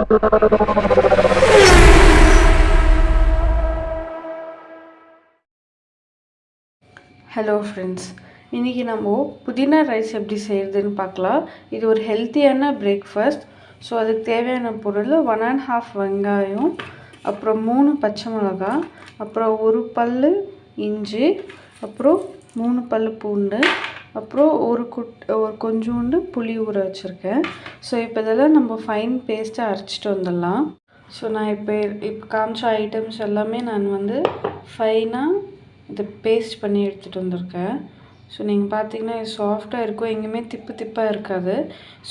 Hello friends, இன்றைக்கி நம்ம புதினா ரைஸ் எப்படி செய்கிறதுன்னு பார்க்கலாம். இது ஒரு ஹெல்த்தியான பிரேக்ஃபாஸ்ட். ஸோ அதுக்கு தேவையான பொருள் 1½ வெங்காயம், அப்புறம் 3 பச்சை மிளகா, அப்புறம் 1 பல் இஞ்சி, அப்புறம் 3 பல் பூண்டு, அப்புறம் ஒரு கொஞ்சோண்டு புளி ஊற வச்சுருக்கேன். ஸோ இப்போ இதெல்லாம் நம்ம ஃபைன் பேஸ்ட்டாக அரைச்சிட்டு வந்துடலாம். ஸோ நான் இப்போ காமிச்ச ஐட்டம்ஸ் எல்லாமே நான் ஃபைனாக இதை பேஸ்ட் பண்ணி எடுத்துகிட்டு வந்திருக்கேன். ஸோ நீங்கள் பார்த்தீங்கன்னா இது சாஃப்டாக இருக்கும், எங்கேயுமே திப்பாக இருக்காது.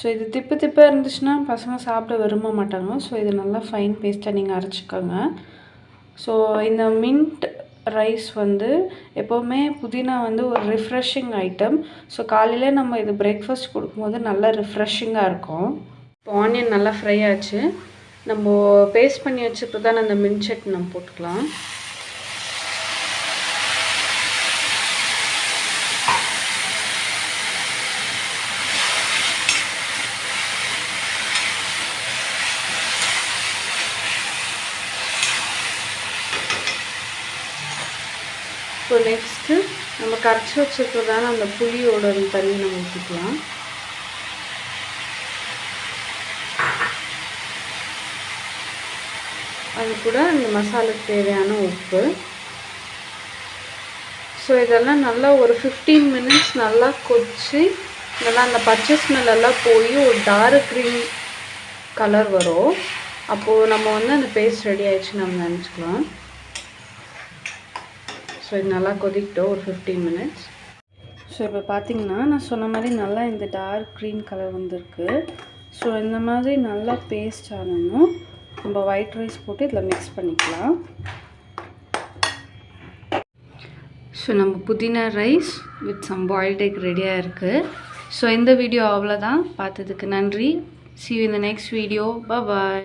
ஸோ இது திப்பாக இருந்துச்சுன்னா பசங்க சாப்பிட விரும்ப மாட்டாங்க. ஸோ இது நல்லா ஃபைன் பேஸ்ட்டாக நீங்கள் அரைச்சிக்கோங்க. ஸோ இந்த மின்ட் ரைஸ் எப்போவுமே புதினா ஒரு ரிஃப்ரெஷிங் ஐட்டம். ஸோ காலையில் நம்ம இது பிரேக்ஃபாஸ்ட் கொடுக்கும்போது நல்லா ரிஃப்ரெஷிங்காக இருக்கும். இப்போ ஆனியன் நல்லா ஃப்ரை ஆச்சு. நம்ம பேஸ்ட் பண்ணி வச்சுட்டு தான் அந்த மின்ட் சட்னி நம்ம போட்டுக்கலாம். ஸோ நெக்ஸ்ட்டு நம்ம கரைச்சி வச்சுருக்கிறதான அந்த புளியோட தண்ணி நம்ம ஊற்றிக்கலாம். அது கூட அந்த மசாலாக்கு தேவையான உப்பு. ஸோ இதெல்லாம் நல்லா ஒரு 15 மினிட்ஸ் நல்லா கொதிச்சு நல்லா அந்த பச்சை ஸ்மெல்லாம் போய் ஒரு டார்க் க்ரீன் கலர் வரும். அப்போது நம்ம அந்த பேஸ்ட் ரெடி ஆகிடுச்சு நம்ம நினச்சிக்கலாம். ஸோ இது நல்லா கொதிக்கிட்டோம் ஒரு 15 மினிட்ஸ். ஸோ இப்போ பார்த்திங்கன்னா நான் சொன்ன மாதிரி நல்லா இந்த டார்க் க்ரீன் கலர் வந்திருக்கு. ஸோ இந்த மாதிரி நல்லா பேஸ்ட் ஆகணும். நம்ம ஒயிட் ரைஸ் போட்டு இதில் மிக்ஸ் பண்ணிக்கலாம். ஸோ நம்ம புதினா rice with some boiled egg ரெடியாக இருக்குது. ஸோ இந்த வீடியோ அவ்வளோதான். பார்த்ததுக்கு நன்றி. See you in the next video. Bye bye.